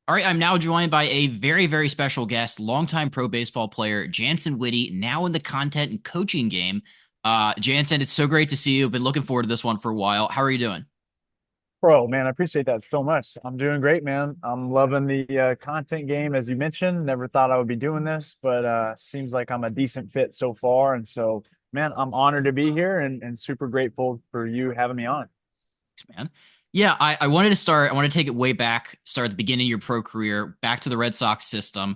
All right, I'm now joined by a very, very special guest, longtime pro baseball player, Jantzen Witte, now in the content and coaching game. Jantzen, it's so great to see you. Been looking forward to this one for a while. How are you doing? Bro, man, I appreciate that so much. I'm doing great, man. I'm loving the content game, as you mentioned. Never thought I would be doing this, but seems like I'm a decent fit so far. And so, man, I'm honored to be here and super grateful for you having me on. Thanks, man. Yeah, I wanted to start. I want to take it way back, start at the beginning of your pro career, back to the Red Sox system.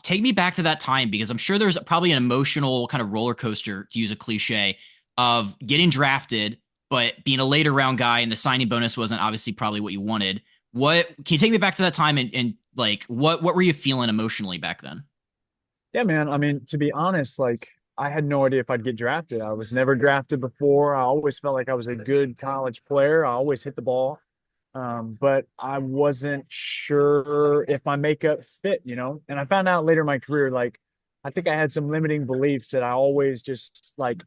Take me back to that time because I'm sure there's probably an emotional kind of roller coaster, to use a cliche, of getting drafted, but being a later round guy and the signing bonus wasn't obviously probably what you wanted. What can you take me back to that time and like what were you feeling emotionally back then? Yeah, man. I mean, to be honest, like I had no idea if I'd get drafted. I was never drafted before. I always felt like I was a good college player. I always hit the ball. But I wasn't sure if my makeup fit. And I found out later in my career, like, I think I had some limiting beliefs that I always just like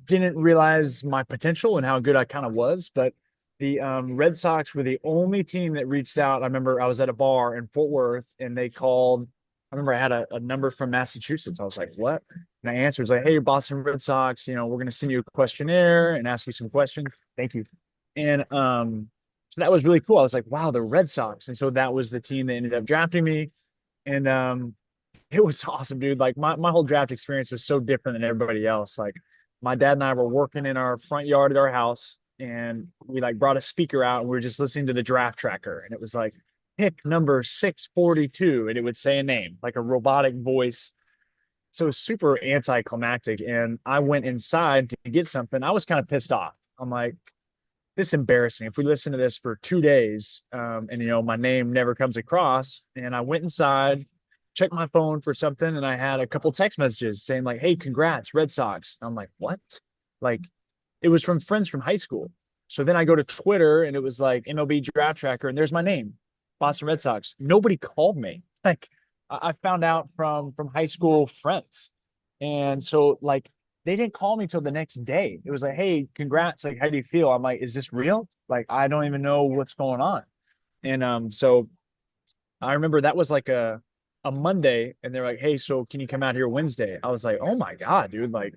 didn't realize my potential and how good I kind of was. But the Red Sox were the only team that reached out. I remember I was at a bar in Fort Worth and they called. I remember I had a number from Massachusetts. I was like, what? And I answered, like, hey, Boston Red Sox, we're going to send you a questionnaire and ask you some questions. Thank you. And so that was really cool. I was like, wow, the Red Sox. And so that was the team that ended up drafting me. And it was awesome, dude. Like my whole draft experience was so different than everybody else. Like my dad and I were working in our front yard at our house and we like brought a speaker out and we were just listening to the draft tracker. And it was like pick number 642. And it would say a name, like a robotic voice. So it was super anticlimactic. And I went inside to get something. I was kind of pissed off. I'm like, this is embarrassing. If we listen to this for 2 days, and my name never comes across, and I went inside, checked my phone for something, and I had a couple text messages saying like, "Hey, congrats, Red Sox." I'm like, "What?" Like, it was from friends from high school. So then I go to Twitter, and it was like MLB Draft Tracker, and there's my name, Boston Red Sox. Nobody called me. Like, I found out from high school friends, and so like they didn't call me till the next day. It was like, hey, congrats. Like, how do you feel? I'm like, is this real? Like, I don't even know what's going on. And so I remember that was like a Monday, and they're like, hey, so can you come out here Wednesday? I was like, oh my God, dude. Like,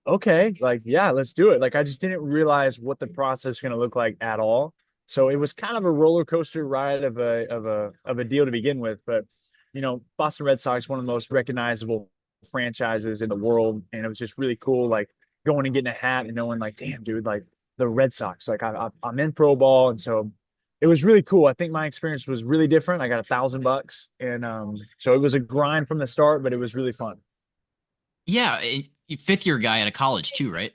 okay, like, yeah, let's do it. Like, I just didn't realize what the process is gonna look like at all. So it was kind of a roller coaster ride of a deal to begin with. But Boston Red Sox, one of the most recognizable franchises in the world, and it was just really cool, like going and getting a hat and knowing, like, damn, dude, like the Red Sox, like I'm in pro ball, and so it was really cool. I think my experience was really different. I got $1,000, and so it was a grind from the start, but it was really fun. Yeah, fifth year guy at a college too, right?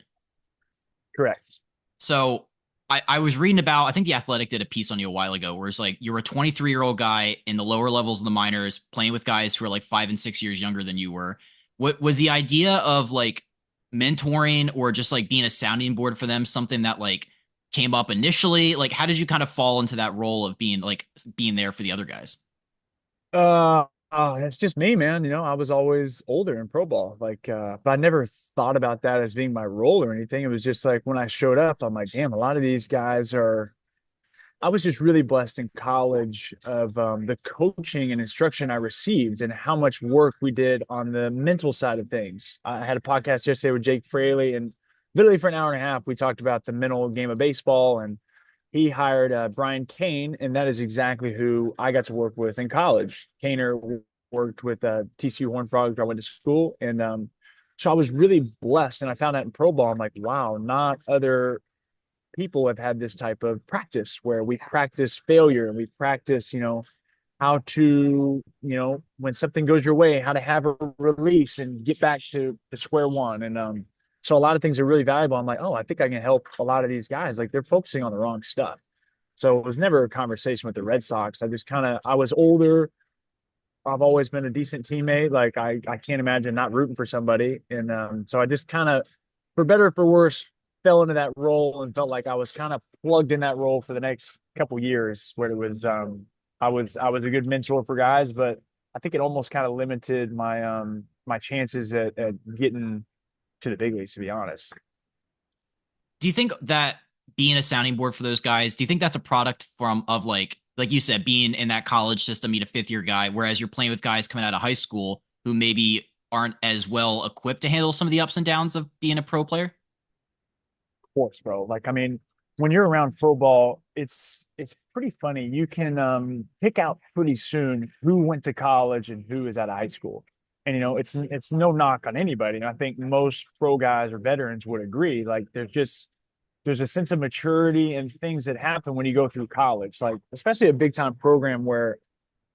Correct. So I was reading about, I think The Athletic did a piece on you a while ago where it's like you're a 23-year-old guy in the lower levels of the minors playing with guys who are like 5 and 6 years younger than you were. What was the idea of like mentoring or just like being a sounding board for them something that like came up initially? Like, how did you kind of fall into that role of being there for the other guys? It's just me, man. I was always older in pro ball. Like, but I never thought about that as being my role or anything. It was just like when I showed up, I'm like, damn, a lot of these guys are. I was just really blessed in college of the coaching and instruction I received and how much work we did on the mental side of things. I had a podcast yesterday with Jake Fraley, and literally for an hour and a half, we talked about the mental game of baseball. And he hired Brian Kane, and that is exactly who I got to work with in college. Kaner worked with TCU Horned Frogs where I went to school, and so I was really blessed. And I found out in pro ball, I'm like, wow, not other people have had this type of practice where we practice failure and we practice, how to, when something goes your way, how to have a release and get back to square one. And so a lot of things are really valuable. I'm like, oh, I think I can help a lot of these guys. Like they're focusing on the wrong stuff. So it was never a conversation with the Red Sox. I was older. I've always been a decent teammate. Like I can't imagine not rooting for somebody. And so I just kind of, for better or for worse, fell into that role and felt like I was kind of plugged in that role for the next couple years where it was I was a good mentor for guys, but I think it almost kind of limited my chances at getting to the big leagues, to be honest. Do you think that being a sounding board for those guys, do you think that's a product from of like like you said, being in that college system, being a fifth year guy, whereas you're playing with guys coming out of high school who maybe aren't as well equipped to handle some of the ups and downs of being a pro player? Course, bro. Like, I mean, when you're around pro ball, it's pretty funny. You can pick out pretty soon who went to college and who is out of high school. And it's no knock on anybody. And I think most pro guys or veterans would agree. Like, there's a sense of maturity and things that happen when you go through college. Like, especially a big time program where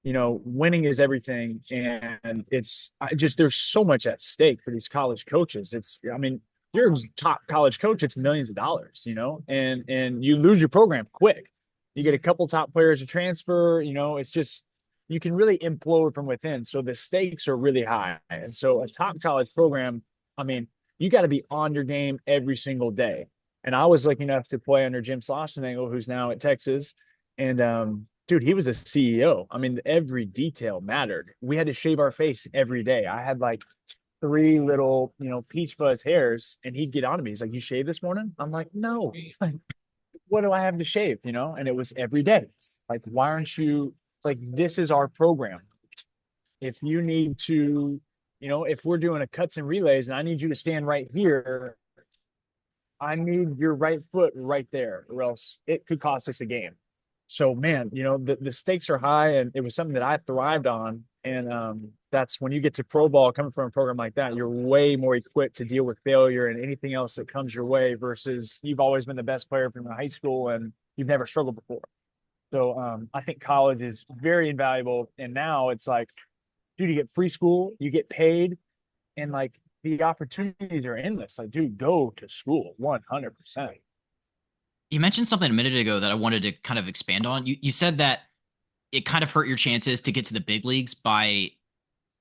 winning is everything, and it's I just there's so much at stake for these college coaches. I mean, you're a top college coach, it's millions of dollars, and you lose your program quick. You get a couple top players to transfer, it's just you can really implode from within. So the stakes are really high. And so a top college program, I mean, you got to be on your game every single day. And I was lucky enough to play under Jim Schlossnagle, who's now at Texas. And dude, he was a CEO. I mean, every detail mattered. We had to shave our face every day. I had like three little, peach fuzz hairs, and he'd get on to me. He's like, "You shaved this morning?" I'm like, "No." Like, what do I have to shave? And it was every day. Like, why aren't you? It's like, this is our program. If you need to, if we're doing a cuts and relays and I need you to stand right here, I need your right foot right there, or else it could cost us a game. So, man, the stakes are high, and it was something that I thrived on. And that's when you get to pro ball, coming from a program like that, you're way more equipped to deal with failure and anything else that comes your way versus you've always been the best player from high school and you've never struggled before. So I think college is very invaluable. And now it's like, dude, you get free school, you get paid, and like the opportunities are endless. Like, dude, go to school 100%. You mentioned something a minute ago that I wanted to kind of expand on. You said that it kind of hurt your chances to get to the big leagues by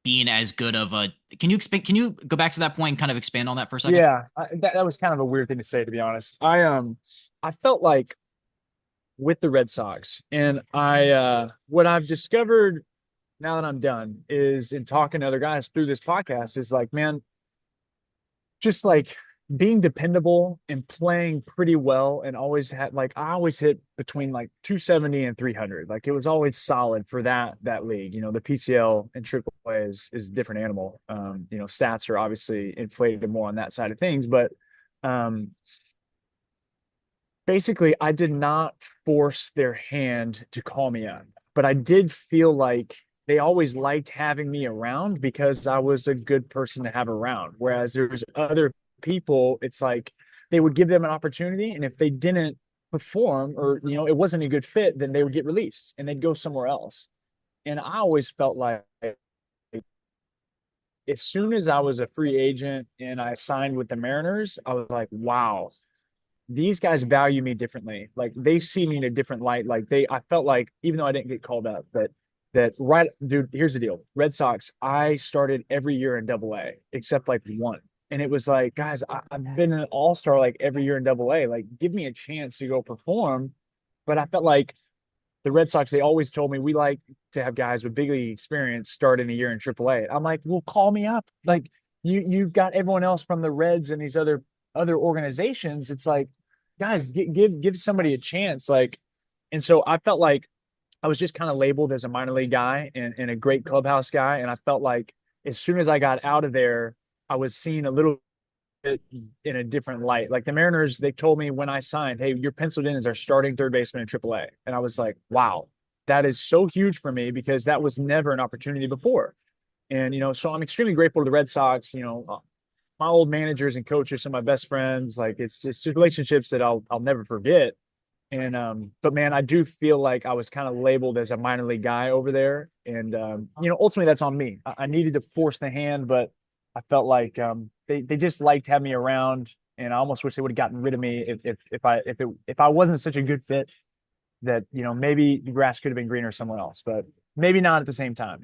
being as good of a. Can you go back to that point and kind of expand on that for a second? Yeah, that was kind of a weird thing to say, to be honest. I felt like with the Red Sox, and what I've discovered now that I'm done is in talking to other guys through this podcast is like, man, just like being dependable and playing pretty well, and always had like I always hit between like 270 and 300. Like, it was always solid for that league. The PCL and AAA is a different animal. Stats are obviously inflated more on that side of things, but um basically I did not force their hand to call me up, but I did feel like they always liked having me around because I was a good person to have around. Whereas there's other people, it's like they would give them an opportunity, and if they didn't perform, or it wasn't a good fit, then they would get released and they'd go somewhere else. And I always felt like as soon as I was a free agent and I signed with the Mariners, I was like, wow, these guys value me differently. Like, they see me in a different light. I felt like, even though I didn't get called up, that right, dude, here's the deal. Red Sox, I started every year in AA, except like one. And it was like, guys, I've been an all-star like every year in AA. Like, give me a chance to go perform. But I felt like the Red Sox, they always told me we like to have guys with big league experience start in a year in AAA. I'm like, well, call me up. Like, you've got everyone else from the Reds and these other organizations. It's like, guys, give somebody a chance. Like, and so I felt like I was just kind of labeled as a minor league guy and a great clubhouse guy. And I felt like as soon as I got out of there, I was seen a little bit in a different light. Like, the Mariners, they told me when I signed, "Hey, you're penciled in as our starting third baseman in AAA." And I was like, wow, that is so huge for me because that was never an opportunity before. And, so I'm extremely grateful to the Red Sox. My old managers and coaches, some of my best friends. Like, it's just relationships that I'll never forget. And but man, I do feel like I was kind of labeled as a minor league guy over there. And ultimately that's on me. I needed to force the hand, but I felt like they just liked having me around, and I almost wish they would have gotten rid of me if I wasn't such a good fit. That maybe the grass could have been greener somewhere else, but maybe not at the same time.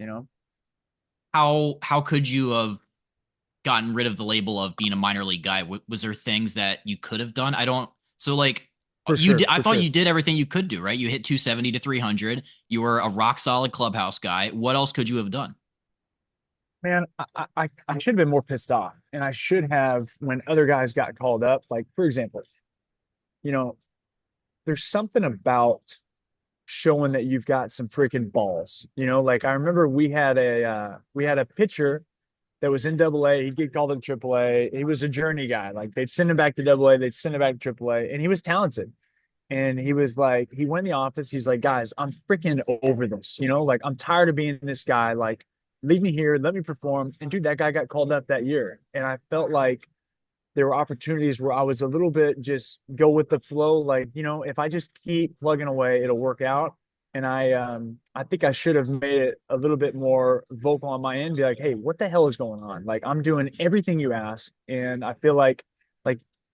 How could you have gotten rid of the label of being a minor league guy? Was there things that you could have done? I don't. So like For you sure, did, I for thought sure. you did everything you could do, right? You hit 270 to 300. You were a rock solid clubhouse guy. What else could you have done? Man, I should have been more pissed off, and I should have when other guys got called up. Like, for example, you know, there's something about showing that you've got some freaking balls. Like I remember we had a pitcher that was in Double A. He'd get called to Triple A. He was a journey guy. Like they'd send him back to Double A, they'd send him back to Triple A, and he was talented. And he was like, he went in the office. He's like, guys, I'm freaking over this. Like I'm tired of being this guy. Like, leave me here, let me perform. And dude, that guy got called up that year, and I felt like there were opportunities where I was a little bit just go with the flow. Like, if I just keep plugging away, it'll work out. And I think I should have made it a little bit more vocal on my end, be like, hey, what the hell is going on? Like, I'm doing everything you ask. And I feel like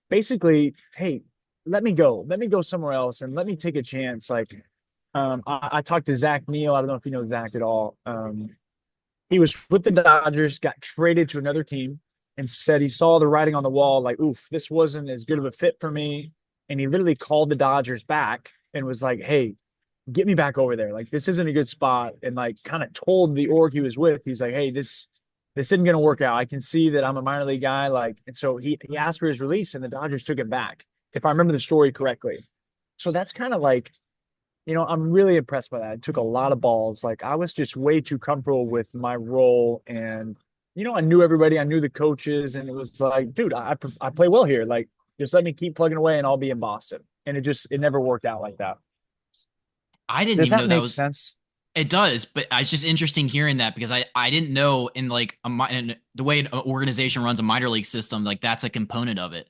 basically, hey, let me go somewhere else and let me take a chance. Like, I talked to Zach Neal. I don't know if you know Zach at all. He was with the Dodgers, got traded to another team, and said he saw the writing on the wall, like, oof, this wasn't as good of a fit for me. And he literally called the Dodgers back and was like, hey, get me back over there. Like, this isn't a good spot. And like kind of told the org he was with, he's like, hey, this isn't gonna work out. I can see that I'm a minor league guy. Like, and so he asked for his release and the Dodgers took him back, if I remember the story correctly. So that's kind of like, I'm really impressed by that. It took a lot of balls. Like I was just way too comfortable with my role, and I knew everybody, I knew the coaches, and it was like, dude, I play well here. Like, just let me keep plugging away, and I'll be in Boston. And it never worked out like that. I didn't Does even that know that make was. sense? It does, but it's just interesting hearing that because I didn't know in the way an organization runs a minor league system, like that's a component of it.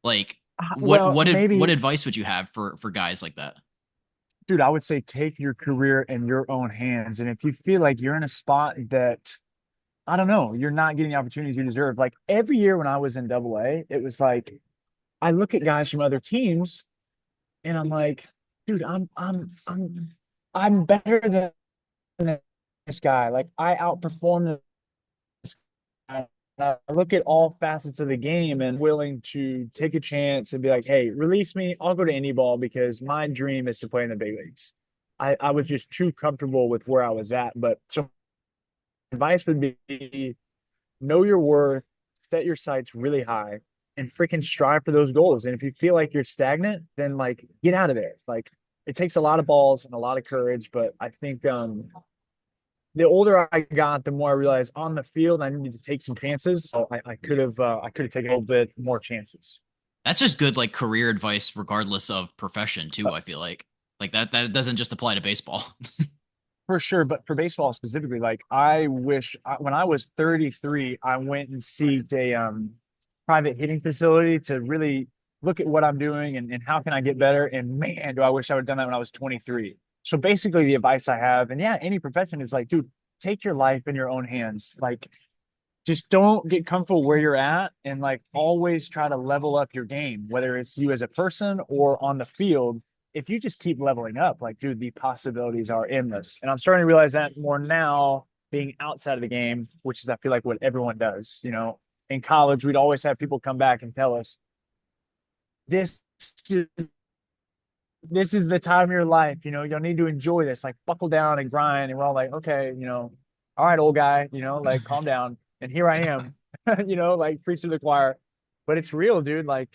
Like Well, what maybe, advice would you have for guys like that? dude, I would say take your career in your own hands. And if you feel like you're in a spot that, I don't know, you're not getting the opportunities you deserve. Like every year when I was in Double A, it was like I look at guys from other teams and I'm like, dude, I'm better than this guy. Like I outperformed this guy. And I look at all facets of the game and willing to take a chance and be like, hey, release me. I'll go to any ball because my dream is to play in the big leagues. I was just too comfortable with where I was at. But so advice would be know your worth, set your sights really high, and freaking strive for those goals. And if you feel like you're stagnant, then like get out of there. Like it takes a lot of balls and a lot of courage, but I think the older I got, the more I realized on the field I needed to take some chances. So I could have taken a little bit more chances. That's just good like career advice regardless of profession too, I feel like that doesn't just apply to baseball. For sure, but for baseball specifically, like I wish when I was 33, I went and seeked a private hitting facility to really look at what I'm doing and how can I get better. And man, do I wish I would have done that when I was 23. So basically, the advice I have, and yeah, any profession is like, dude, take your life in your own hands. Like, just don't get comfortable where you're at, and like always try to level up your game, whether it's you as a person or on the field. If you just keep leveling up, like, dude, the possibilities are endless. And I'm starting to realize that more now, being outside of the game, which is, I feel like, what everyone does. In college, we'd always have people come back and tell us, this is this is the time of your life. You'll need to enjoy this. Like, buckle down and grind. And we're all like, okay, all right, old guy, like calm down. And here I am, like preach to the choir. But it's real, dude. Like,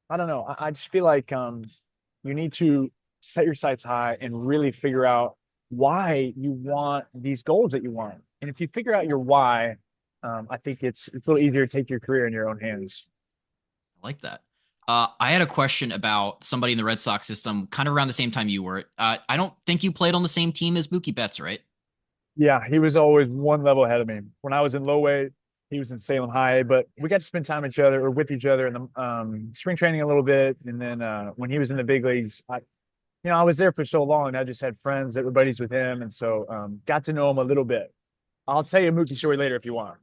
I don't know. I just feel like you need to set your sights high and really figure out why you want these goals that you want. And if you figure out your why, I think it's a little easier to take your career in your own hands. I like that. I had a question about somebody in the Red Sox system, kind of around the same time you were. I don't think you played on the same team as Mookie Betts, right? Yeah, he was always one level ahead of me. When I was in low weight, he was in Salem High, but we got to spend time with each other or with each other in the spring training a little bit. And then when he was in the big leagues, I was there for so long. I just had friends that were buddies with him, and so got to know him a little bit. I'll tell you a Mookie story later if you want.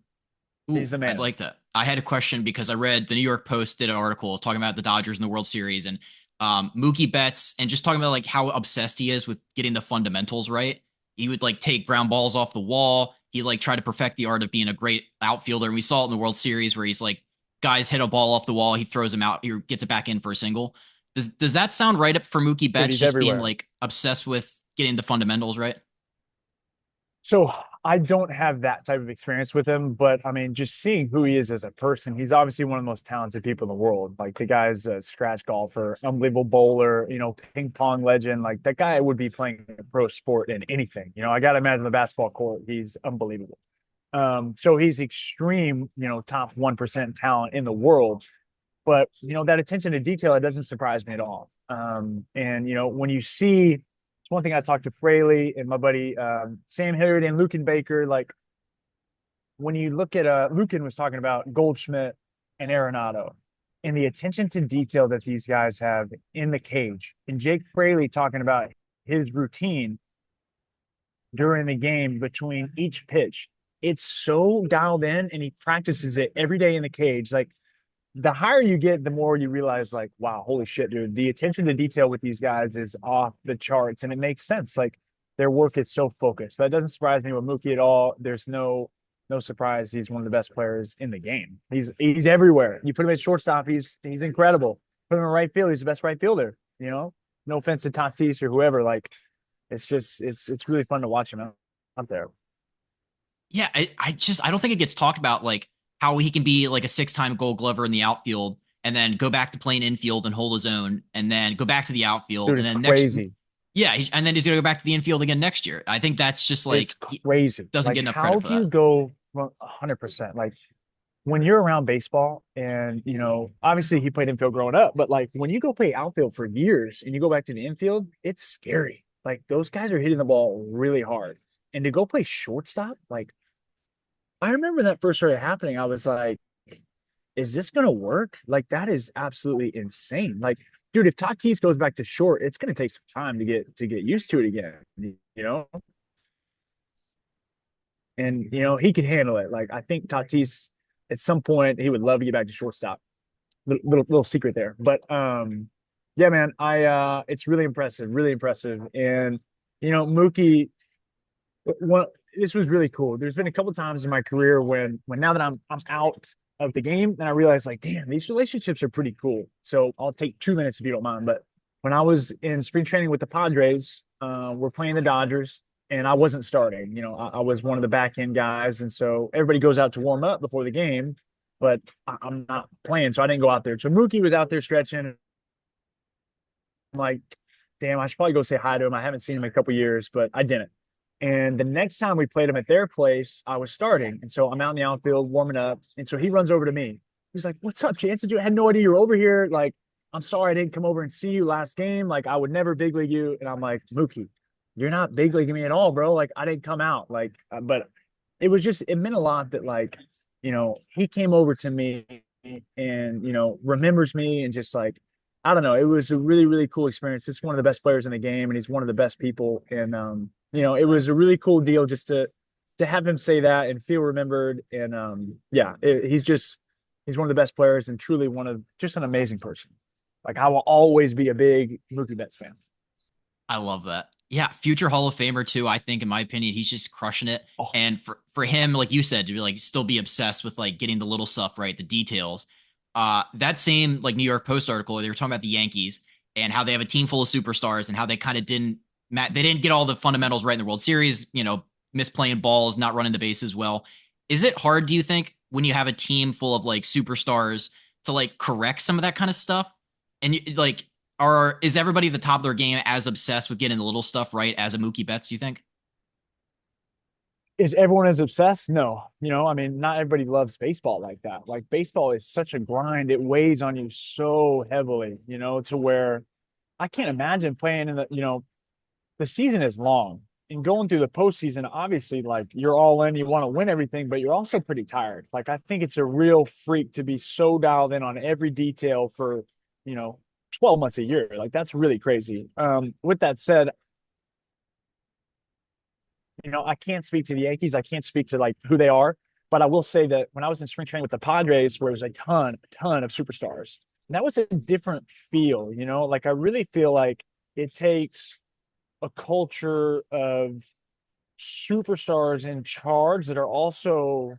Ooh, He's the I'd man. like that. I had a question because I read the New York Post did an article talking about the Dodgers in the World Series and Mookie Betts and just talking about like how obsessed he is with getting the fundamentals right. He would like take ground balls off the wall. He like tried to perfect the art of being a great outfielder. And we saw it in the World Series where he's like, guys hit a ball off the wall, he throws him out, he gets it back in for a single. Does that sound right up for Mookie Dude, Betts he's just being everywhere. like obsessed with getting the fundamentals right? So I don't have that type of experience with him, but I mean, just seeing who he is as a person, he's obviously one of the most talented people in the world. Like the guy's a scratch golfer, unbelievable bowler, ping pong legend. Like that guy would be playing a pro sport in anything. I got to imagine the basketball court. He's unbelievable. So he's extreme, top 1% talent in the world. But that attention to detail, it doesn't surprise me at all. And when you see, it's one thing I talked to Fraley and my buddy Sam Hilliard and Lucan Baker. Like when you look at Lucan was talking about Goldschmidt and Arenado, and the attention to detail that these guys have in the cage, and Jake Fraley talking about his routine during the game between each pitch. It's so dialed in, and he practices it every day in the cage. Like the higher you get, the more you realize, like, wow, holy shit, dude, the attention to detail with these guys is off the charts, and it makes sense. Like their work is so focused. That doesn't surprise me with Mookie at all. There's no surprise. He's one of the best players in the game. He's everywhere. You put him at shortstop, he's incredible. Put him in right field, he's the best right fielder. No offense to Tatis or whoever. Like it's just it's really fun to watch him out there. Yeah, I don't think it gets talked about like how he can be like a 6-time Gold Glover in the outfield and then go back to playing infield and hold his own and then go back to the outfield Dude, and it's then next crazy. yeah, and then he's gonna go back to the infield again next year. I think that's just like It's crazy. doesn't get Like enough how credit for do you that. go 100%? Like when you're around baseball and obviously he played infield growing up, but like when you go play outfield for years and you go back to the infield, it's scary. Like those guys are hitting the ball really hard. And to go play shortstop, like I remember that first started happening. I was like, is this gonna work? Like that is absolutely insane. Like, dude, if Tatis goes back to short, it's gonna take some time to get used to it again. You know, and he can handle it. Like I think Tatis at some point he would love to get back to shortstop. Little secret there, but yeah, man, it's really impressive, and Mookie. Well, this was really cool. There's been a couple times in my career when now that I'm out of the game, then I realized like, damn, these relationships are pretty cool. So I'll take 2 minutes if you don't mind. But when I was in spring training with the Padres, we're playing the Dodgers, and I wasn't starting. I was one of the back end guys, and so everybody goes out to warm up before the game, but I'm not playing, so I didn't go out there. So Mookie was out there stretching. I'm like, damn, I should probably go say hi to him. I haven't seen him in a couple years, but I didn't. And the next time we played him at their place, I was starting. And so I'm out in the outfield warming up. And so he runs over to me. He's like, "What's up, Jantzen? I had no idea you were over here. Like, I'm sorry I didn't come over and see you last game. Like, I would never big league you." And I'm like, "Mookie, you're not big leaguing me at all, bro. Like, I didn't come out. Like, but it meant a lot that, like, he came over to me and, remembers me and just like, I don't know. It was a really, really cool experience. It's one of the best players in the game, and he's one of the best people. And it was a really cool deal just to have him say that and feel remembered. And yeah, he's one of the best players and truly just an amazing person. Like I will always be a big Mookie Betts fan. I love that. Yeah, future Hall of Famer too. I think, in my opinion, he's just crushing it. Oh, And for him, like you said, to be like still be obsessed with like getting the little stuff right, the details. That same like New York Post article, they were talking about the Yankees and how they have a team full of superstars and how they kind of they didn't get all the fundamentals right in the World Series. Misplaying balls, not running the bases well. Is it hard, do you think, when you have a team full of like superstars to like correct some of that kind of stuff? And like is everybody at the top of their game as obsessed with getting the little stuff right as a Mookie Betts, do you think? is everyone as obsessed? No. I mean, not everybody loves baseball like that. Like baseball is such a grind. It weighs on you so heavily, to where I can't imagine playing the season is long and going through the postseason, obviously, like you're all in, you want to win everything, but you're also pretty tired. Like I think it's a real freak to be so dialed in on every detail for, you know, 12 months a year. Like that's really crazy. With that said, I can't speak to the Yankees. I can't speak to like who they are, but I will say that when I was in spring training with the Padres, where it was a ton of superstars, and that was a different feel, like I really feel like it takes a culture of superstars in charge that are also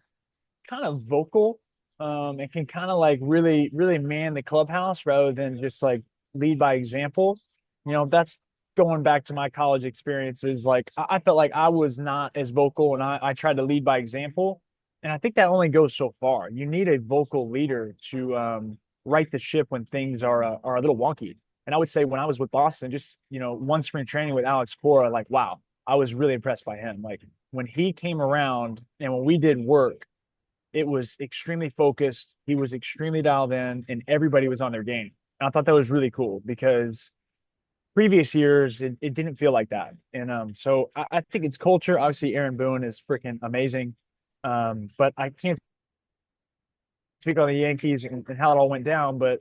kind of vocal, and can kind of like really, really man the clubhouse rather than just like lead by example. That's going back to my college experiences, like I felt like I was not as vocal, and I tried to lead by example. And I think that only goes so far. You need a vocal leader to right the ship when things are a little wonky. And I would say when I was with Boston, just one spring training with Alex Cora, like wow, I was really impressed by him. Like when he came around and when we did work, it was extremely focused. He was extremely dialed in, and everybody was on their game. And I thought that was really cool because previous years it didn't feel like that. And so I think it's culture. Obviously, Aaron Boone is freaking amazing. But I can't speak on the Yankees and how it all went down. But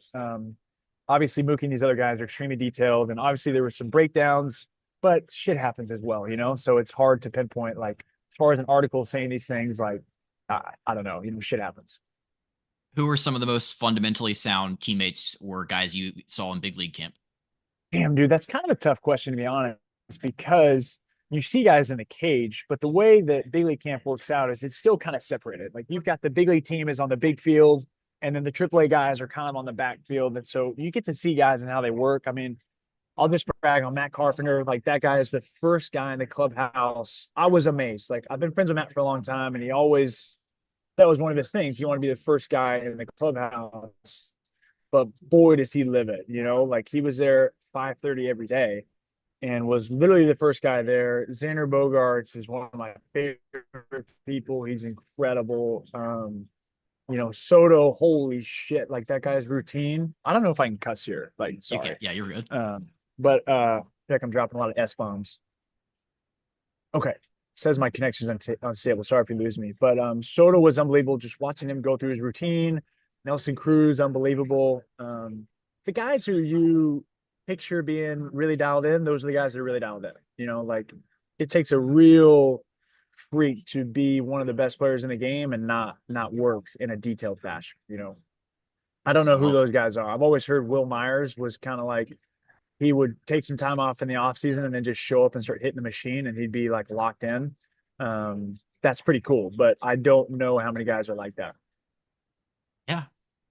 obviously, Mookie and these other guys are extremely detailed, and obviously there were some breakdowns, but shit happens as well, So it's hard to pinpoint like as far as an article saying these things. Like I don't know, shit happens. Who were some of the most fundamentally sound teammates or guys you saw in big league camp? Damn, dude, that's kind of a tough question to be honest, because you see guys in the cage, but the way that big league camp works out is it's still kind of separated. Like you've got the big league team is on the big field, and then the AAA guys are kind of on the backfield. And so you get to see guys and how they work. I mean, I'll just brag on Matt Carpenter. Like that guy is the first guy in the clubhouse. I was amazed. Like I've been friends with Matt for a long time, and he always that was one of his things. He wanted to be the first guy in the clubhouse. But boy, does he live it, like he was there 5:30 every day and was literally the first guy there. Xander Bogaerts is one of my favorite people. He's incredible. Soto, holy shit, like that guy's routine. I don't know if I can cuss here. Like, You can, sorry. yeah, you're good. But I feel like I'm dropping a lot of S bombs. Okay. Says my connection's unstable. Sorry if you lose me. But Soto was unbelievable. Just watching him go through his routine. Nelson Cruz, unbelievable. The guys who you picture being really dialed in, those are the guys that are really dialed in. Like it takes a real freak to be one of the best players in the game and not work in a detailed fashion. I don't know who Well, those guys are. I've always heard Will Myers was kind of like he would take some time off in the off season and then just show up and start hitting the machine and he'd be like locked in. That's pretty cool, but I don't know how many guys are like that. yeah.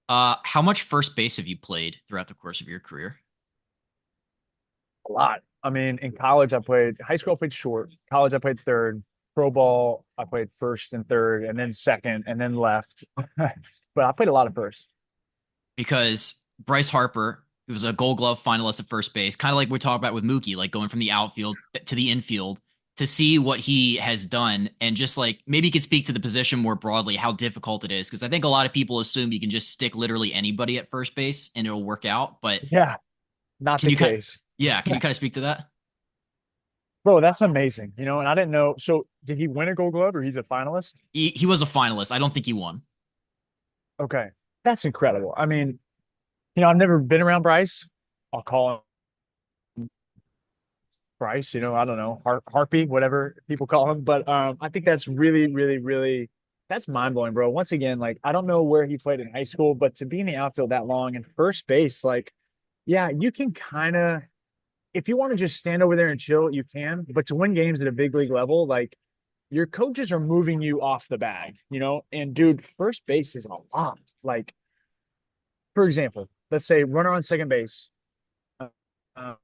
How much first base have you played throughout the course of your career? A lot. I mean, in college, I played high school, I played short. College, I played third. Pro ball, I played first and third, and then second, and then left. But I played a lot of first. Because Bryce Harper, who was a Gold Glove finalist at first base, kind of like we talked about with Mookie, like going from the outfield to the infield, to see what he has done, and just like maybe you could speak to the position more broadly, how difficult it is. Because I think a lot of people assume you can just stick literally anybody at first base and it'll work out. But Yeah, not can the you kind of, case. yeah, can you kind of speak to that? Bro, that's amazing. And I didn't know. So, did he win a Gold Glove or he's a finalist? He was a finalist. I don't think he won. Okay, that's incredible. I mean, I've never been around Bryce. I'll call him Bryce. I don't know, Harpy, whatever people call him. But I think that's really, really, really that's mind blowing, bro. Once again, like I don't know where he played in high school, but to be in the outfield that long and first base, like, yeah, you can kind of if you want to just stand over there and chill, you can. But to win games at a big league level, like your coaches are moving you off the bag, And dude, first base is a lot. Like, for example, let's say runner on second base, uh,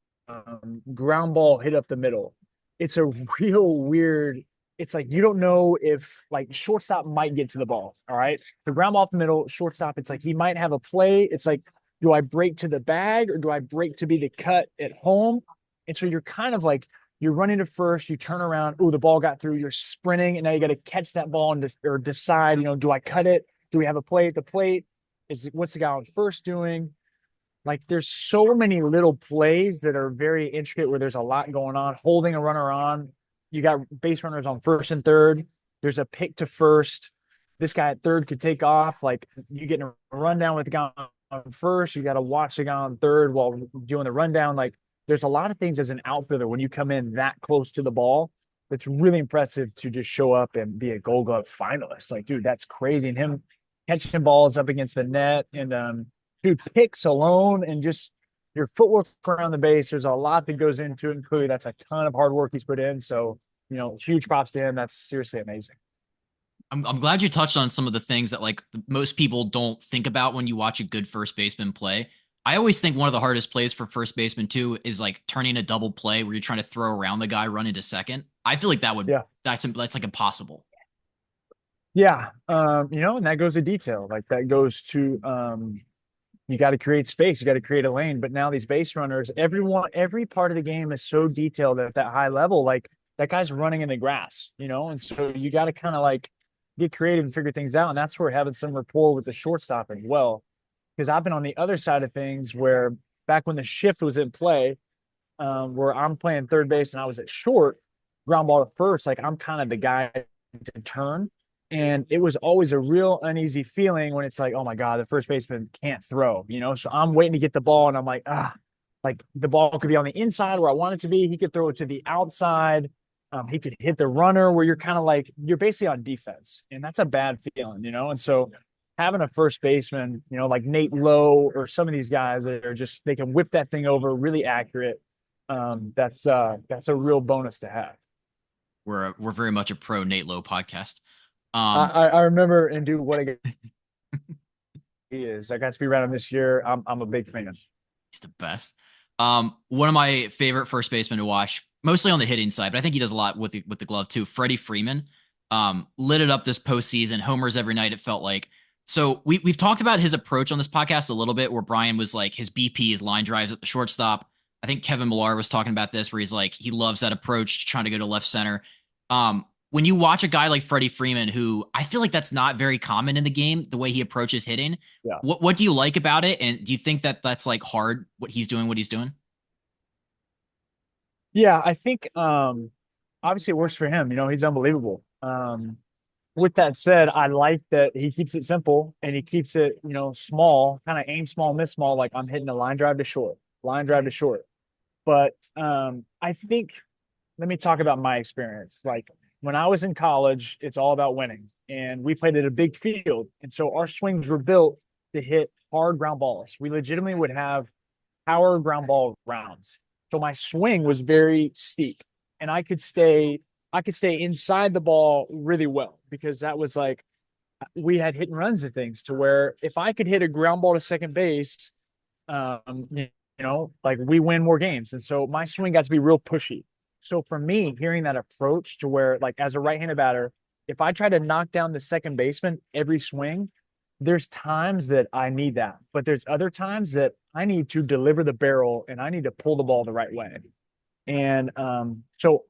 ground ball hit up the middle. It's a real weird. It's like you don't know if like shortstop might get to the ball. All right, the ground ball off the middle, shortstop. It's like he might have a play. It's like, do I break to the bag or do I break to be the cut at home? And so you're kind of like you're running to first, you turn around, oh, the ball got through, you're sprinting, and now you got to catch that ball and or decide, do I cut it? Do we have a play at the plate? What's the guy on first doing? Like there's so many little plays that are very intricate where there's a lot going on. Holding a runner on, you got base runners on first and third. There's a pick to first. This guy at third could take off. Like you get a rundown with the guy on first. You got to watch the guy on third while doing the rundown. Like there's a lot of things as an outfielder when you come in that close to the ball. That's really impressive to just show up and be a Gold Glove finalist. Like, dude, that's crazy. And him catching balls up against the net and dude, picks alone and just your footwork around the base. There's a lot that goes into it. And clearly, that's a ton of hard work he's put in. So, huge props to him. That's seriously amazing. I'm glad you touched on some of the things that like most people don't think about when you watch a good first baseman play. I always think one of the hardest plays for first baseman too is like turning a double play where you're trying to throw around the guy running to second. I feel like Yeah. that's like impossible. Yeah. And that goes to detail. Like that goes to you got to create space, you got to create a lane. But now these base runners, every part of the game is so detailed at that high level. Like that guy's running in the grass, and so you got to kind of like get creative and figure things out. And that's where having some rapport with the shortstop as well. Because I've been on the other side of things where back when the shift was in play, where I'm playing third base and I was at short, ground ball to first, like I'm kind of the guy to turn. And it was always a real uneasy feeling when it's like, oh my God, the first baseman can't throw. So I'm waiting to get the ball and I'm like the ball could be on the inside where I want it to be. He could throw it to the outside. He could hit the runner where you're kind of like, you're basically on defense. And that's a bad feeling. And so having a first baseman, like Nate Lowe or some of these guys that are just, they can whip that thing over really accurate. That's a real bonus to have. We're very much a pro Nate Lowe podcast. I remember and do what he is. I got to be around him this year. I'm a big fan. He's the best. One of my favorite first basemen to watch, mostly on the hitting side, but I think he does a lot with the glove too. Freddie Freeman, lit it up this postseason, homers every night. It felt like. So we've talked about his approach on this podcast a little bit, where Brian was like his BP, his line drives at the shortstop. I think Kevin Millar was talking about this, where he's like he loves that approach, trying to go to left center. When you watch a guy like Freddie Freeman, who I feel like that's not very common in the game, the way he approaches hitting, Yeah. what do you like about it? And do you think that that's like hard, what he's doing? Yeah, I think obviously it works for him. He's unbelievable. With that said, I like that he keeps it simple and he keeps it, small, kind of aim small, miss small, like I'm hitting a line drive to short, line drive to short. But I think let me talk about my experience. Like when I was in college, it's all about winning. And we played at a big field. And so our swings were built to hit hard ground balls. We legitimately would have power ground ball rounds. So my swing was very steep. And I could stay inside the ball really well because that was like we had hit and runs and things to where if I could hit a ground ball to second base, like we win more games. And so my swing got to be real pushy. So for me, hearing that approach to where, like, as a right-handed batter, if I try to knock down the second baseman every swing, there's times that I need that, but there's other times that I need to deliver the barrel and I need to pull the ball the right way. And so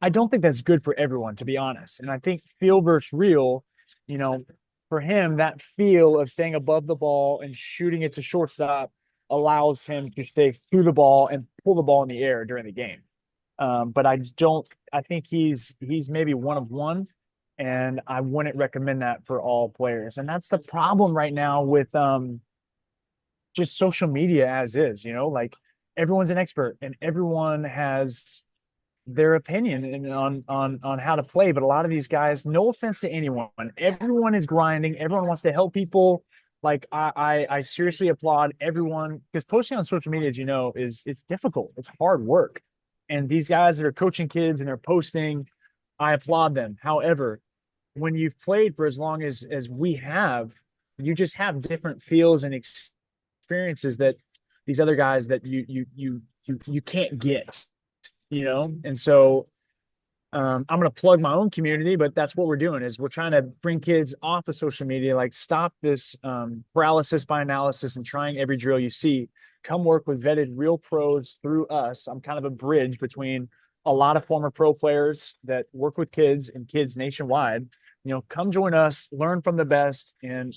I don't think that's good for everyone, to be honest. And I think feel versus real, you know, for him, that feel of staying above the ball and shooting it to shortstop allows him to stay through the ball and pull the ball in the air during the game. But I think he's maybe one of one, and I wouldn't recommend that for all players. And that's the problem right now with just social media as is, like everyone's an expert and everyone has their opinion on how to play. But a lot of these guys, no offense to anyone, everyone is grinding. Everyone wants to help people. Like I seriously applaud everyone because posting on social media, as you know, it's difficult. It's hard work. And these guys that are coaching kids and they're posting, I applaud them. However, when you've played for as long as we have, you just have different feels and experiences that these other guys that you can't get. And so I'm going to plug my own community, but that's what we're doing is we're trying to bring kids off of social media, like stop this paralysis by analysis and trying every drill you see. Come work with vetted real pros through us. I'm kind of a bridge between a lot of former pro players that work with kids and kids nationwide. Come join us, learn from the best. And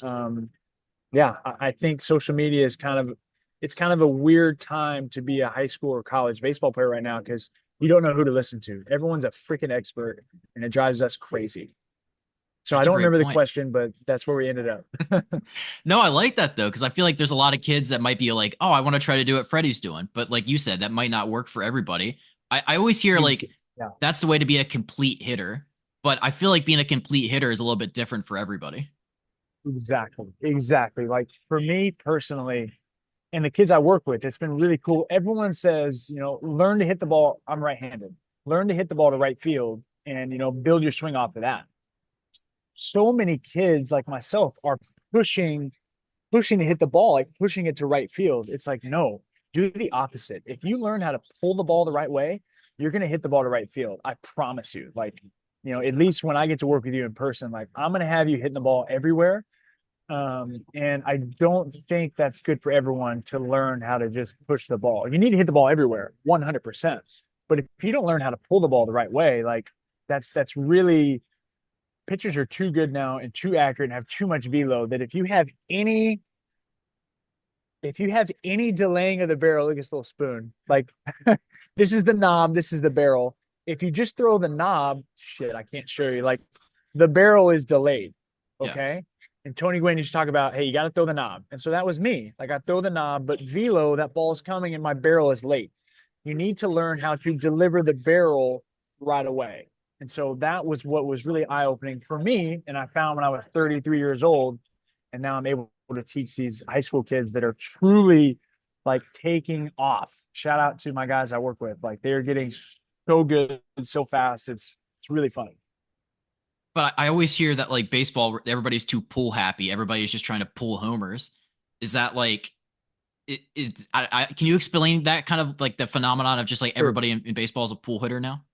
yeah, I think social media is it's kind of a weird time to be a high school or college baseball player right now because you don't know who to listen to. Everyone's a freaking expert and it drives us crazy. So That's I a don't great remember the point. question, but that's where we ended up. No, I like that though, because I feel like there's a lot of kids that might be like, oh, I want to try to do what Freddie's doing. But like you said, that might not work for everybody. I always hear You, like yeah, that's the way to be a complete hitter. But I feel like being a complete hitter is a little bit different for everybody. exactly. Exactly. Like for me personally, and the kids I work with, it's been really cool. Everyone says, learn to hit the ball. I'm right-handed. Learn to hit the ball to right field and, build your swing off of that. So many kids like myself are pushing pushing to hit the ball, like pushing it to right field. It's like, no, do the opposite. If you learn how to pull the ball the right way, you're going to hit the ball to right field. I promise you. Like, at least when I get to work with you in person, like I'm going to have you hitting the ball everywhere. And I don't think that's good for everyone to learn how to just push the ball. You need to hit the ball everywhere, 100%. But if you don't learn how to pull the ball the right way, like that's really pitchers are too good now and too accurate and have too much velo that if you have any delaying of the barrel, look at this little spoon. Like this is the knob, this is the barrel. If you just throw the knob, shit, I can't show you. Like the barrel is delayed. Yeah. Okay. And Tony Gwynn used to talk about, hey, you got to throw the knob. And so that was me. Like I throw the knob, but velo, that ball's coming and my barrel is late. You need to learn how to deliver the barrel right away. And so that was what was really eye opening for me. And I found when I was 33 years old, and now I'm able to teach these high school kids that are truly like taking off. Shout out to my guys I work with. Like they're getting so good so fast. It's really funny. But I always hear that like baseball, everybody's too pull happy. Everybody's just trying to pull homers. Is that like can you explain that kind of like the phenomenon of just like Sure. everybody in baseball is a pull hitter now?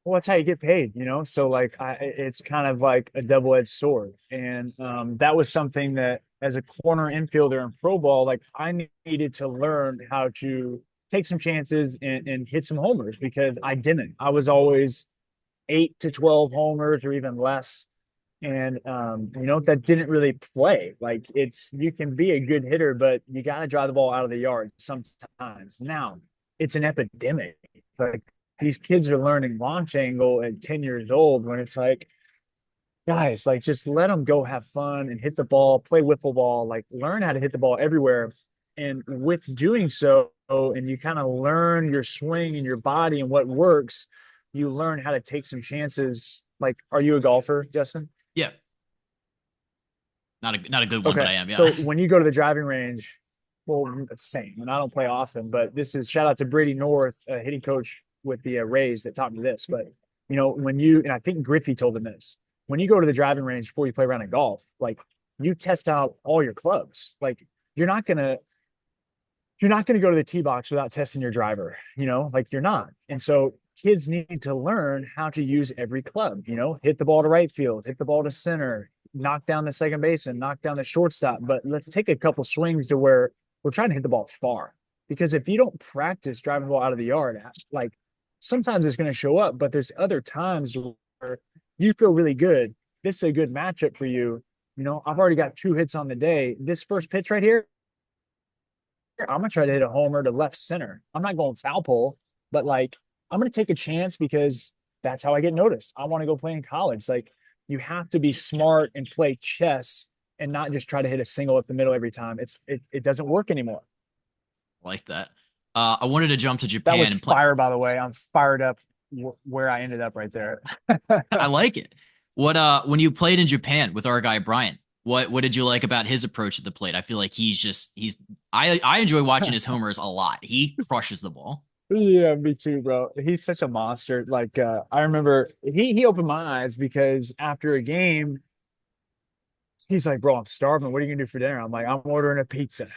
Well, that's how you get paid. So like it's kind of like a double-edged sword. And that was something that as a corner infielder in pro ball, like I needed to learn how to take some chances and hit some homers because I didn't. I was always 8 to 12 homers or even less. And that didn't really play. Like you can be a good hitter, but you got to drive the ball out of the yard sometimes. Now it's an epidemic. Like these kids are learning launch angle at 10 years old when it's like, guys, like just let them go have fun and hit the ball, play wiffle ball, like learn how to hit the ball everywhere. And with doing so, and you kind of learn your swing and your body and what works, you learn how to take some chances. Like, are you a golfer, Justin? Yeah. Not a good one, but Okay. I am. Yeah. So when you go to the driving range, well, same. And I don't play often, but this is shout out to Brady North, hitting coach with the Rays that taught me this. But and I think Griffey told him this, when you go to the driving range before you play around in golf, like you test out all your clubs. Like you're not gonna go to the tee box without testing your driver. Like you're not. And so kids need to learn how to use every club. Hit the ball to right field, hit the ball to center, knock down the second baseman, knock down the shortstop. But let's take a couple swings to where we're trying to hit the ball far. Because if you don't practice driving the ball out of the yard, like sometimes it's going to show up, but there's other times where you feel really good. This is a good matchup for you. I've already got 2 hits on the day. This first pitch right here, I'm going to try to hit a homer to left center. I'm not going foul pole, but like I'm going to take a chance because that's how I get noticed. I want to go play in college. Like you have to be smart and play chess and not just try to hit a single up the middle every time. It doesn't work anymore. Like that. I wanted to jump to That Japan was and play. fire, by the way. I'm fired up where I ended up right there. I like it. When you played in Japan with our guy Brian, what did you like about his approach at the plate? I feel like I enjoy watching his homers a lot. He crushes the ball. Yeah, me too, bro. He's such a monster. Like I remember he opened my eyes because after a game, he's like, bro, I'm starving. What are you gonna do for dinner? I'm like, I'm ordering a pizza.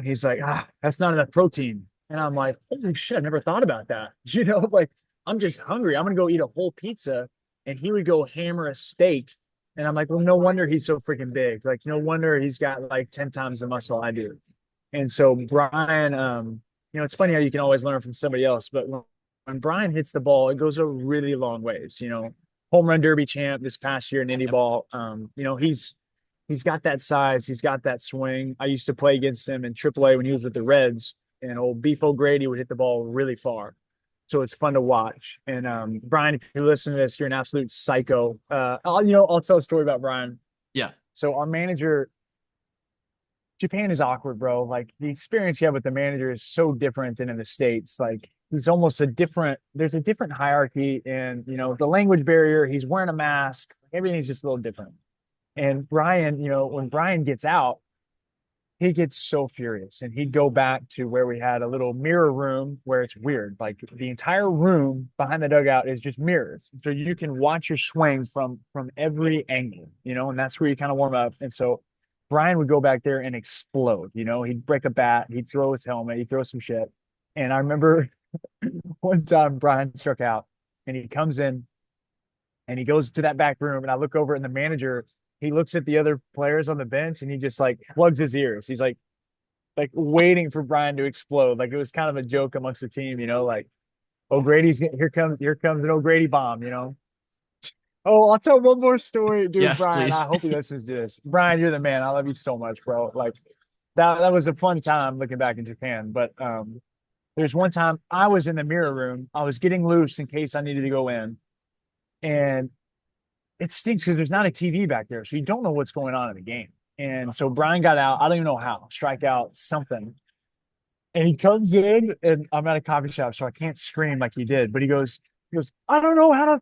He's like, that's not enough protein. And I'm like, holy shit, I never thought about that. Like I'm just hungry. I'm gonna go eat a whole pizza. And he would go hammer a steak. And I'm like, well, no wonder he's so freaking big. Like, no wonder he's got like 10 times the muscle I do. And so Brian, it's funny how you can always learn from somebody else, but when Brian hits the ball, it goes a really long ways. Home run derby champ this past year in Indy ball. He's got that size, he's got that swing. I used to play against him in AAA when he was with the Reds, and old Beef O'Grady would hit the ball really far. So it's fun to watch. And Brian, if you listen to this, you're an absolute psycho. I'll tell a story about Brian. Yeah. So our manager, Japan is awkward, bro. Like the experience you have with the manager is so different than in the States. Like there's a different hierarchy and the language barrier. He's wearing a mask. Everything's just a little different. And Brian, when Brian gets out, he gets so furious and he'd go back to where we had a little mirror room where it's weird. Like the entire room behind the dugout is just mirrors. So you can watch your swing from every angle, and that's where you kind of warm up. And so Brian would go back there and explode. He'd break a bat, he'd throw his helmet, he'd throw some shit. And I remember one time Brian struck out and he comes in and he goes to that back room and I look over and the manager, he looks at the other players on the bench and he just like plugs his ears. He's like waiting for Brian to explode. Like it was kind of a joke amongst the team, like O'Grady's here comes an O'Grady bomb. Oh, I'll tell one more story, dude. Yes, Brian, I please. hope he listens to this. Brian, you're the man. I love you so much, bro. Like that was a fun time looking back in Japan. But there's one time I was in the mirror room. I was getting loose in case I needed to go in. And it stinks because there's not a TV back there. So you don't know what's going on in the game. And so Brian got out. I don't even know how, strike out something. And he comes in and I'm at a coffee shop, so I can't scream like he did. But he goes, I don't know how to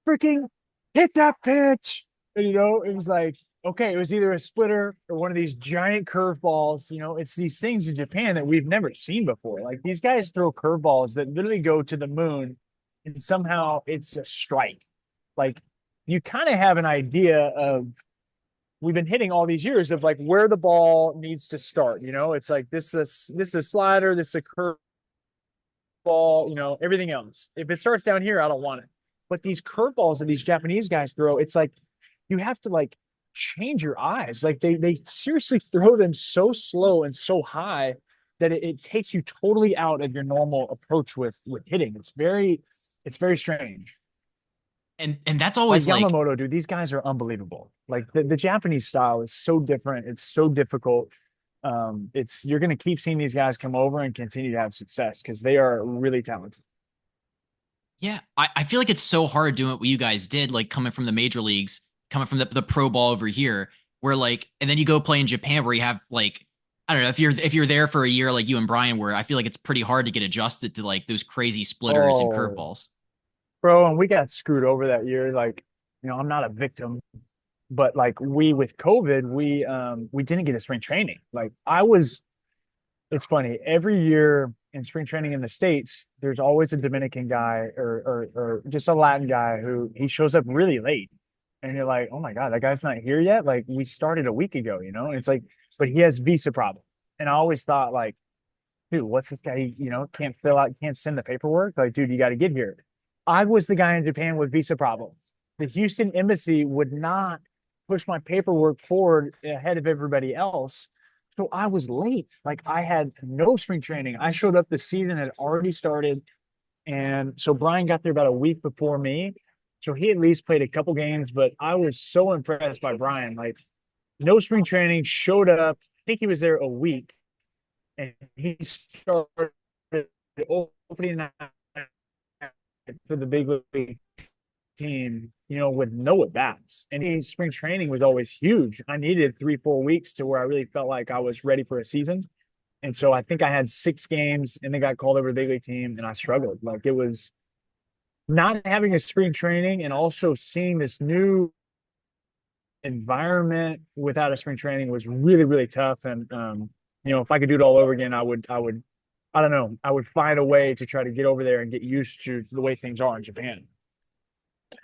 freaking hit that pitch. And it was like, okay, it was either a splitter or one of these giant curveballs. It's these things in Japan that we've never seen before. Like these guys throw curveballs that literally go to the moon and somehow it's a strike. Like you kind of have an idea of we've been hitting all these years of like where the ball needs to start. It's like this is a slider, this is a curve ball, everything else. If it starts down here, I don't want it. But these curveballs that these Japanese guys throw, it's like you have to like change your eyes. Like they seriously throw them so slow and so high that it takes you totally out of your normal approach with hitting. It's very strange. And that's Like always like, Yamamoto, dude, these guys are unbelievable. Like the Japanese style is so different. It's so difficult. It's you're gonna keep seeing these guys come over and continue to have success because they are really talented. yeah, I feel like it's so hard doing what you guys did, like coming from the major leagues, coming from the pro ball over here, where like, and then you go play in Japan where you have like, I don't know, if you're there for a year like you and Brian were, I feel like it's pretty hard to get adjusted to like those crazy splitters and Oh, curveballs. bro, and we got screwed over that year. Like, I'm not a victim, but like we with COVID, we didn't get a spring training. Like I was it's funny. Every year in spring training in the States, there's always a Dominican guy or just a Latin guy who he shows up really late. And you're like, oh my God, that guy's not here yet. Like we started a week ago. And it's like, but he has visa problem. And I always thought like, dude, what's this guy, can't fill out, can't send the paperwork. Like, dude, you got to get here. I was the guy in Japan with visa problems. The Houston embassy would not push my paperwork forward ahead of everybody else. So I was late. Like I had no spring training. I showed up, the season had already started. And so Brian got there about a week before me. So he at least played a couple games, but I was so impressed by Brian. Like no spring training, showed up. I think he was there a week and he started opening night for the big league team, with no at bats. And spring training was always huge. I needed 3-4 weeks to where I really felt like I was ready for a season. And so I think I had 6 games and then got called over to the big league team and I struggled. Like it was not having a spring training and also seeing this new environment without a spring training was really, really tough. And if I could do it all over again, I don't know, I would find a way to try to get over there and get used to the way things are in Japan.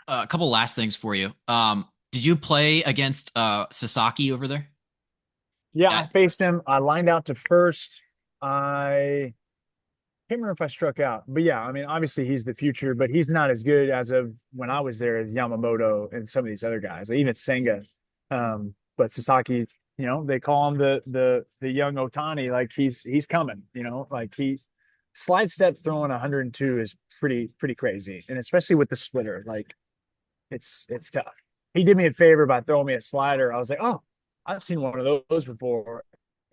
A couple last things for you. Did you play against Sasaki over there? Yeah, Yeah. I faced him. I lined out to first. I can't remember if I struck out, but yeah, I mean, obviously he's the future, but he's not as good as of when I was there as Yamamoto and some of these other guys, like even Senga. But Sasaki, they call him the young Otani. Like he's coming. Like he slide step throwing 102 is pretty crazy, and especially with the splitter, like it's tough. He did me a favor by throwing me a slider. I was like, oh, I've seen one of those before,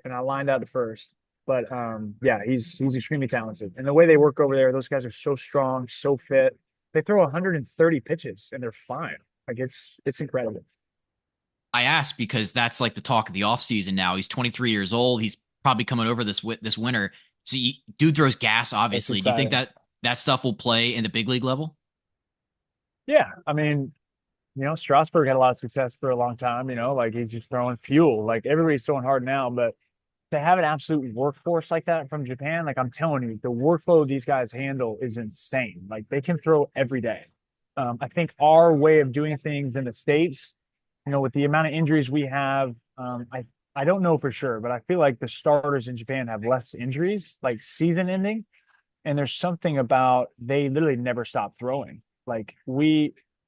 and I lined out to first. But yeah, he's extremely talented, and the way they work over there, those guys are so strong, so fit. They throw 130 pitches and they're fine. Like it's incredible. I asked because that's like the talk of the offseason now. He's 23 years old. He's probably coming over this winter. So dude throws gas, It's obviously. Do you think exciting. that stuff will play in the big league level? Yeah, I mean, Strasburg had a lot of success for a long time. Like he's just throwing fuel. Like everybody's throwing hard now, but to have an absolute workforce like that from Japan, like I'm telling you, the workload these guys handle is insane. Like they can throw every day. I think our way of doing things in the States with the amount of injuries we have, I don't know for sure, but I feel like the starters in Japan have less injuries, like season ending. And there's something about they literally never stop throwing. Like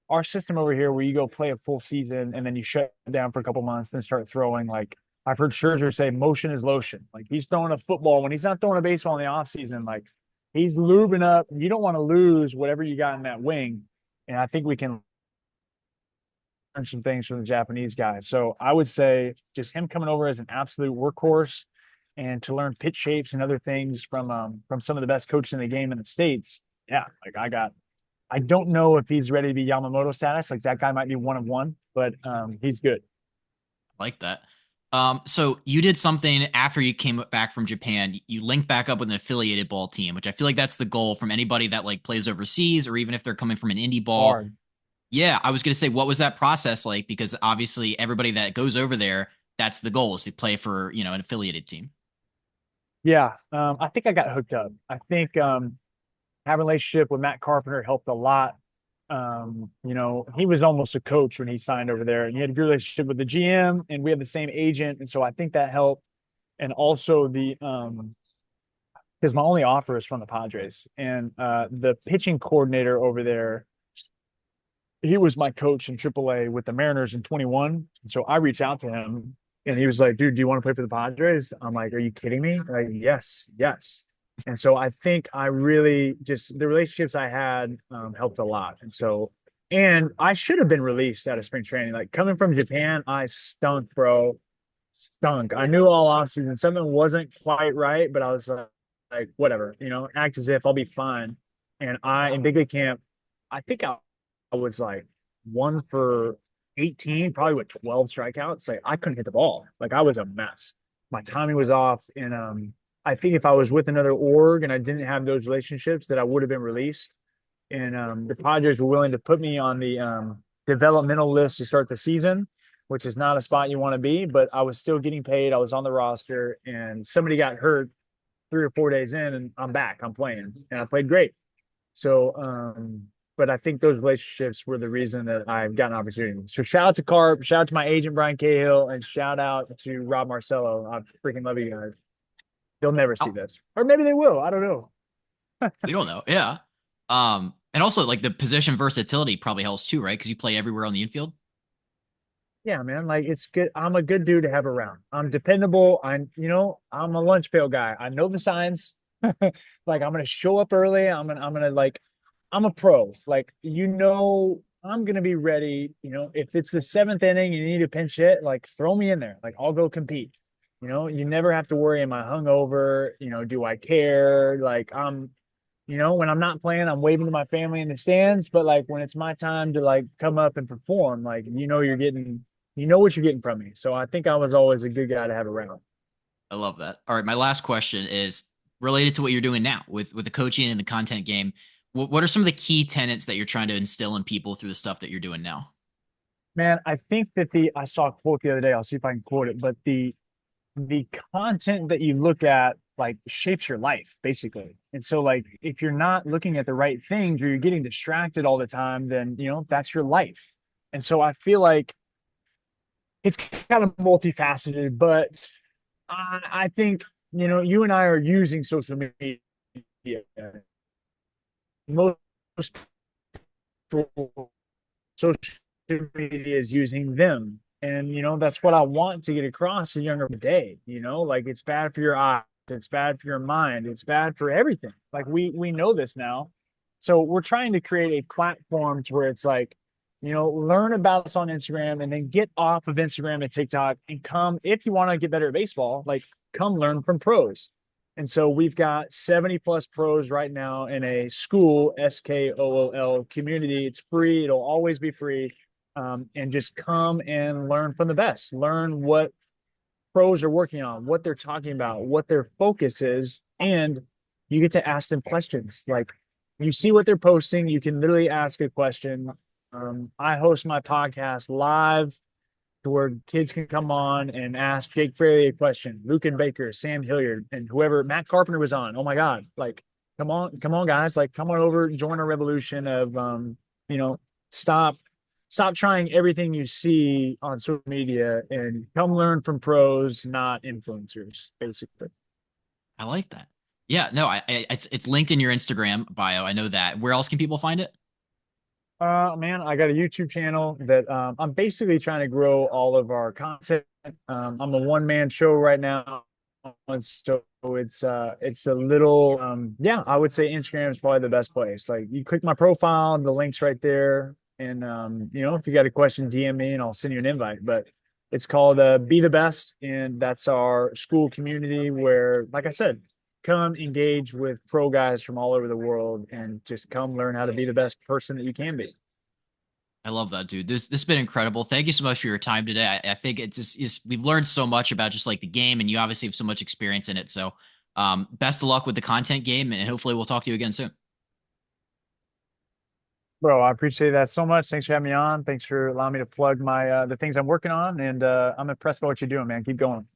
our system over here, where you go play a full season and then you shut down for a couple months, then start throwing. Like I've heard Scherzer say, "Motion is lotion." Like he's throwing a football when he's not throwing a baseball in the off season. Like he's lubing up. You don't want to lose whatever you got in that wing. And I think we can learn some things from the Japanese guys. So I would say just him coming over as an absolute workhorse and to learn pitch shapes and other things from some of the best coaches in the game in the States. Yeah, like I don't know if he's ready to be Yamamoto status. Like that guy might be one of one, but he's good. Like that. So you did something after you came back from Japan. You linked back up with an affiliated ball team, which I feel like that's the goal from anybody that like plays overseas or even if they're coming from an indie ball. Hard. Yeah, I was going to say, what was that process like? Because obviously, everybody that goes over there, that's the goal is to play for an affiliated team. Yeah, I think I got hooked up. I think having a relationship with Matt Carpenter helped a lot. He was almost a coach when he signed over there, and he had a good relationship with the GM, and we had the same agent, and so I think that helped. And also because my only offer is from the Padres, and the pitching coordinator over there, he was my coach in AAA with the Mariners in 21. So I reached out to him, and he was like, "Dude, do you want to play for the Padres?" I'm like, "Are you kidding me?" Like, yes, yes. And so I think I really just the relationships I had helped a lot. And I should have been released out of spring training. Like coming from Japan, I stunk, bro, stunk. I knew all off season something wasn't quite right, but I was like, whatever, act as if I'll be fine. And in big league camp, I think I was like 1 for 18, probably with 12 strikeouts. Like I couldn't hit the ball. Like I was a mess. My timing was off. And I think if I was with another org and I didn't have those relationships, that I would have been released. And the Padres were willing to put me on the developmental list to start the season, which is not a spot you want to be, but I was still getting paid. I was on the roster, and somebody got hurt 3 or 4 days in, and I'm back. I'm playing, and I played great. So, but I think those relationships were the reason that I've got an opportunity. So shout out to Carp, shout out to my agent Brian Cahill, and shout out to Rob Marcello. I freaking love you guys. They'll never see Oh, this, or maybe they will. I don't know. we don't know. Yeah. And also like the position versatility probably helps too, right? Because you play everywhere on the infield. Yeah, man. Like it's good. I'm a good dude to have around. I'm dependable. I'm a lunch pail guy. I know the signs. Like I'm gonna show up early. I'm gonna like I'm a pro. Like I'm gonna be ready. If it's the seventh inning, you need a pinch hit, like throw me in there. Like I'll go compete. You never have to worry, am I hungover? Do I care? Like when I'm not playing, I'm waving to my family in the stands. But like when it's my time to like come up and perform, like you know what you're getting from me. So I think I was always a good guy to have around. I love that. All right, my last question is related to what you're doing now with the coaching and the content game. What are some of the key tenets that you're trying to instill in people through the stuff that you're doing now? Man, I think that I saw a quote the other day. I'll see if I can quote it, but the content that you look at like shapes your life basically. And so like if you're not looking at the right things or you're getting distracted all the time, then that's your life. And so I feel like it's kind of multifaceted, but I think you and I are using social media. Most social media is using them. And that's what I want to get across to younger day. Like it's bad for your eyes, it's bad for your mind, it's bad for everything. Like we know this now. So we're trying to create a platform to where it's like, learn about us on Instagram and then get off of Instagram and TikTok and come if you want to get better at baseball, like come learn from pros. And so we've got 70 plus pros right now in a school, SKOOL community. It's free. It'll always be free. And just come and learn from the best. Learn what pros are working on, what they're talking about, what their focus is. And you get to ask them questions. Like you see what they're posting, you can literally ask a question. I host my podcast live to where kids can come on and ask Jake Fraley a question, Luke and Baker, Sam Hilliard, and whoever Matt Carpenter was on. Oh my God. Like, come on, guys. Like, come on over, join a revolution of stop stop trying everything you see on social media and come learn from pros, not influencers, basically. I like that. Yeah, no, it's linked in your Instagram bio. I know that. Where else can people find it? Man, I got a YouTube channel that I'm basically trying to grow all of our content. I'm a one man show right now, and so it's a little yeah. I would say Instagram is probably the best place. Like you click my profile, the links right there, and you know if you got a question, DM me and I'll send you an invite. But it's called Be the Best, and that's our school community where, like I said, come engage with pro guys from all over the world and just come learn how to be the best person that you can be. I love that, dude. This has been incredible. Thank you so much for your time today. I think we've learned so much about just like the game, and you obviously have so much experience in it. So, best of luck with the content game, and hopefully we'll talk to you again soon. Bro, I appreciate that so much. Thanks for having me on. Thanks for allowing me to plug my the things I'm working on, and I'm impressed by what you're doing, man. Keep going.